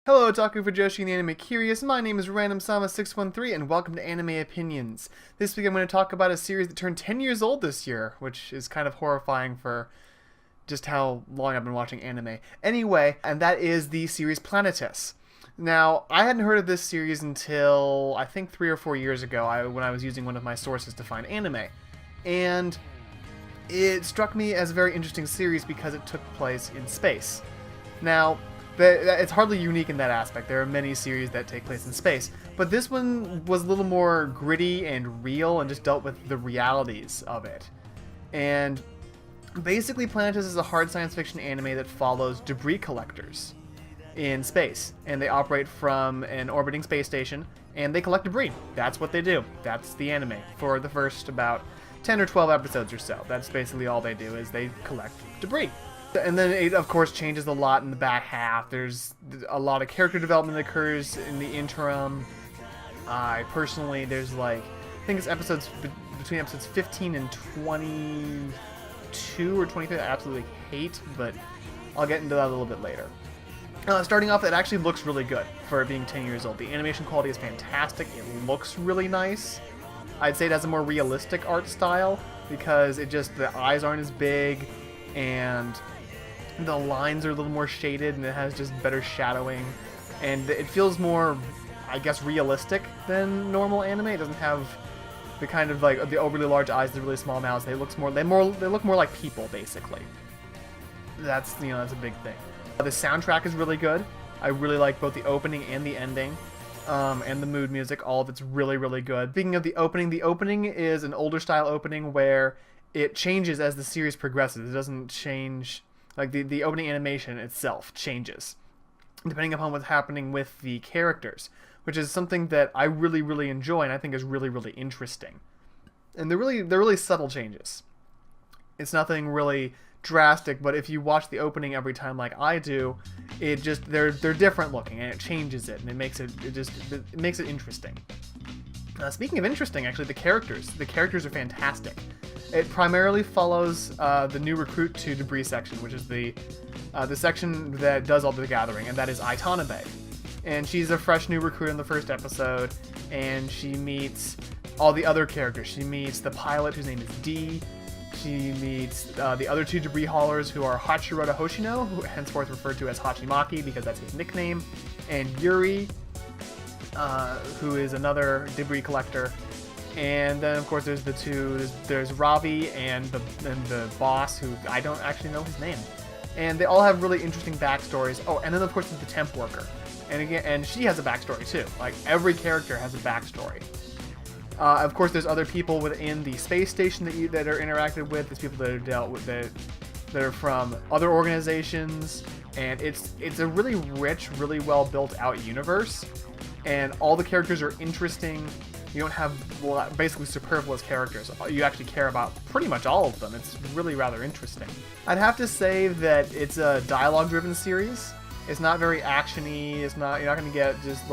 Hello, Otaku Fujoshi and Anime Curious. My name is RandomSama613, and welcome to Anime Opinions. This week I'm going to talk about a series that turned 10 years old this year, which is kind of horrifying for just how long I've been watching anime. Anyway, and that is the series Planetus. Now, I hadn't heard of this series until, I think, 3 or 4 years ago, when I was using one of my sources to find anime. And it struck me as a very interesting series because it took place in space. Now, it's hardly unique in that aspect. There are many series that take place in space, but this one was a little more gritty and real and just dealt with the realities of it. And basically, Planetus is a hard science fiction anime that follows debris collectors in space, and they operate from an orbiting space station, and they collect debris. That's what they do. That's the anime for the first about 10 or 12 episodes or so. That's basically all they do, is they collect debris. And then it, of course, changes a lot in the back half. There's a lot of character development that occurs in the interim. There's I think it's between episodes 15 and 22 or 23 I absolutely hate, but I'll get into that a little bit later. Starting off, it actually looks really good for it being 10 years old. The animation quality is fantastic. It looks really nice. I'd say it has a more realistic art style because the eyes aren't as big, and the lines are a little more shaded, and it has just better shadowing, and it feels more, I guess, realistic than normal anime. It doesn't have the kind of the overly large eyes, the really small mouths. They look more like people, basically. That's a big thing. The soundtrack is really good. I really like both the opening and the ending, and the mood music. All of it's really, really good. Speaking of the opening is an older style opening where it changes as the series progresses. It doesn't change, the opening animation itself changes depending upon what's happening with the characters, which is something that I really, really enjoy and I think is really, really interesting. And they're really subtle changes. It's nothing really drastic, but if you watch the opening every time like I do, they're different looking, and it changes it, and it makes it interesting. Speaking of interesting, actually, the characters are fantastic. It primarily follows the new recruit to Debris section, which is the section that does all the gathering, and that is Aitanabe. And she's a fresh new recruit in the first episode, and she meets all the other characters. She meets the pilot, whose name is D. She meets the other two debris haulers, who are Hachiroda Hoshino, who henceforth referred to as Hachimaki because that's his nickname, and Yuri, who is another debris collector. And then, of course, there's Ravi and the boss, who I don't actually know his name. And they all have really interesting backstories. Oh, and then, of course, there's the temp worker. And she has a backstory, too. Every character has a backstory. Of course, there's other people within the space station that are interacted with. There's people that are dealt with that are from other organizations. And it's a really rich, really well built out universe. And all the characters are interesting. You don't have basically superfluous characters. You actually care about pretty much all of them. It's really rather interesting. I'd have to say that it's a dialogue-driven series. It's not very action-y. You're not going to get just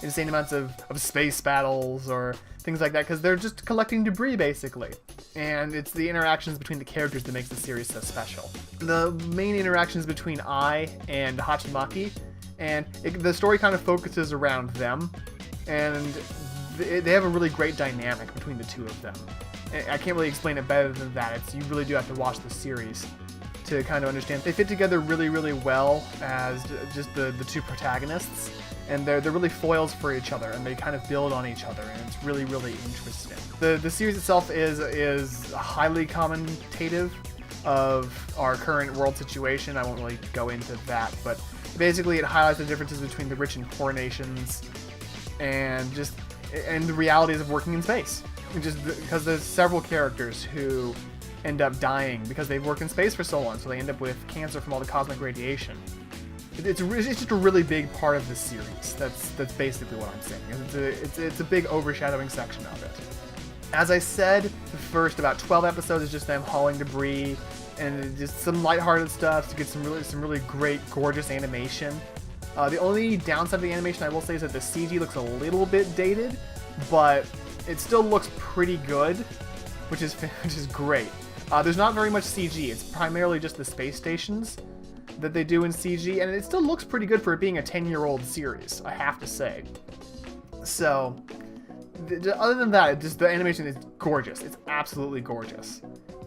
insane amounts of space battles or things like that, because they're just collecting debris, basically. And it's the interactions between the characters that makes the series so special. The main interactions between I and Hachimaki, and the story kind of focuses around them, and they have a really great dynamic between the two of them. I can't really explain it better than that. You really do have to watch the series to kind of understand. They fit together really, really well as just the two protagonists, and they're really foils for each other, and they kind of build on each other, and it's really, really interesting. The series itself is highly commentative of our current world situation. I won't really go into that, but basically it highlights the differences between the rich and poor nations, and the realities of working in space. Just because there's several characters who end up dying because they've worked in space for so long, so they end up with cancer from all the cosmic radiation. It's just a really big part of the series. That's basically what I'm saying. It's a big overshadowing section of it. As I said, the first about 12 episodes is just them hauling debris and just some lighthearted stuff to get some really great, gorgeous animation. The only downside of the animation I will say is that the CG looks a little bit dated, but it still looks pretty good, which is great. There's not very much CG. It's primarily just the space stations. that they do in CG, and it still looks pretty good for it being a 10-year-old series, I have to say. So, other than that, just the animation is gorgeous. It's absolutely gorgeous.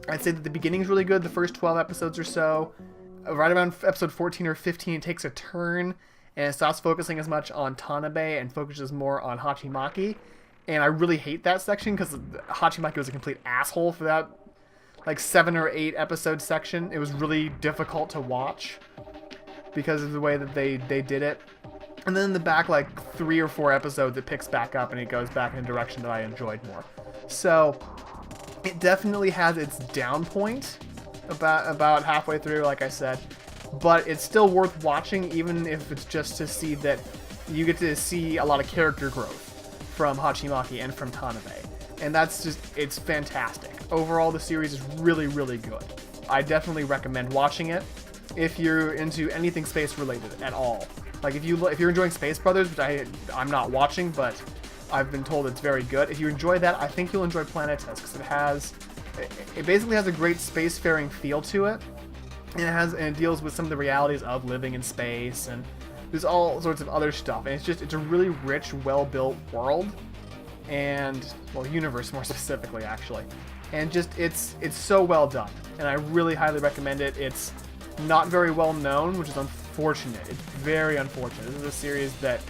I'd say that the beginning's really good, the first 12 episodes or so. Right around episode 14 or 15, it takes a turn, and it stops focusing as much on Tanabe and focuses more on Hachimaki. And I really hate that section, because Hachimaki was a complete asshole for that, like, 7 or 8 episode section. It was really difficult to watch because of the way that they did it. And then in the back, like, 3 or 4 episodes, it picks back up and it goes back in a direction that I enjoyed more. So, it definitely has its down point about halfway through, like I said. But it's still worth watching, even if it's just to see that you get to see a lot of character growth from Hachimaki and from Tanabe. And that's just, it's fantastic. Overall, the series is really, really good. I definitely recommend watching it if you're into anything space related at all. Like, if you're enjoying Space Brothers, which I'm not watching, but I've been told it's very good. If you enjoy that, I think you'll enjoy Planet Test, because it basically has a great spacefaring feel to it. And it deals with some of the realities of living in space, and there's all sorts of other stuff. And it's a really rich, well-built world, and, well, universe more specifically, actually. And just, it's so well done, and I really highly recommend it. It's not very well known, which is unfortunate. It's very unfortunate. This is a series that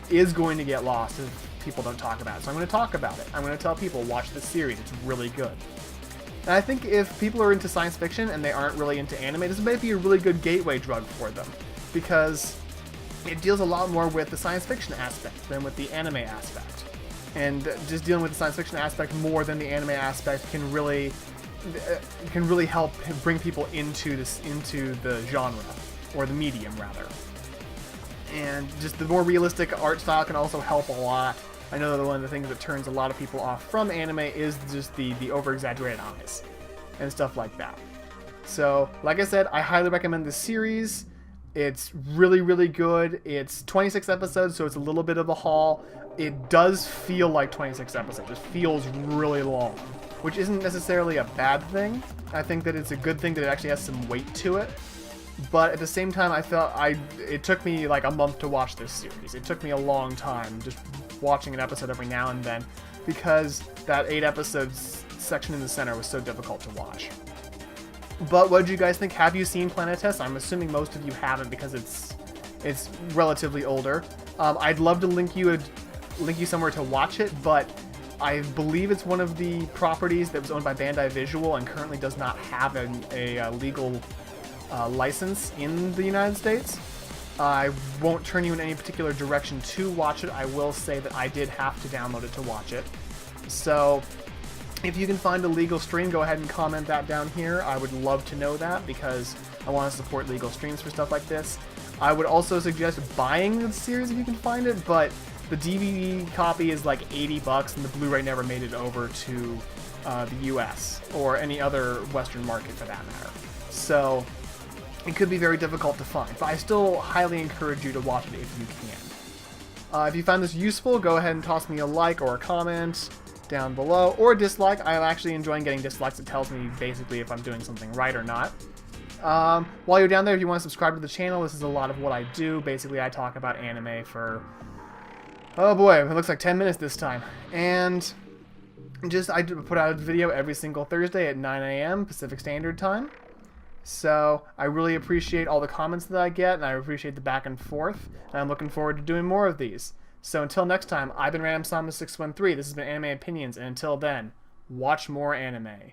is going to get lost if people don't talk about it. So I'm going to talk about it. I'm going to tell people, watch this series. It's really good. And I think if people are into science fiction and they aren't really into anime, this might be a really good gateway drug for them, because it deals a lot more with the science fiction aspect than with the anime aspect. And just dealing with the science fiction aspect more than the anime aspect can really help bring people into the genre, or the medium rather. And just the more realistic art style can also help a lot. I know that one of the things that turns a lot of people off from anime is just the over-exaggerated eyes and stuff like that. So, like I said, I highly recommend this series. It's really, really good. It's 26 episodes, so it's a little bit of a haul. It does feel like 26 episodes. It feels really long, which isn't necessarily a bad thing. I think that it's a good thing that it actually has some weight to it. But at the same time, it took me like a month to watch this series. It took me a long time just watching an episode every now and then, because that 8 episodes section in the center was so difficult to watch. But what did you guys think? Have you seen Planet Test? I'm assuming most of you haven't, because it's relatively older. I'd love to link you somewhere to watch it, but I believe it's one of the properties that was owned by Bandai Visual and currently does not have a legal license in the United States. I won't turn you in any particular direction to watch it. I will say that I did have to download it to watch it. So if you can find a legal stream, go ahead and comment that down here. I would love to know that, because I want to support legal streams for stuff like this. I would also suggest buying the series if you can find it, but the DVD copy is like $80 and the Blu-ray never made it over to the US or any other Western market for that matter. So it could be very difficult to find, but I still highly encourage you to watch it if you can. If you found this useful, go ahead and toss me a like or a comment down below, or a dislike. I'm actually enjoying getting dislikes. It tells me basically if I'm doing something right or not. While you're down there, if you want to subscribe to the channel, this is a lot of what I do. Basically, I talk about anime for, oh boy, it looks like 10 minutes this time. And I put out a video every single Thursday at 9 a.m. Pacific Standard Time. So I really appreciate all the comments that I get, and I appreciate the back and forth, and I'm looking forward to doing more of these. So until next time, I've been RandomSama613, this has been Anime Opinions, and until then, watch more anime.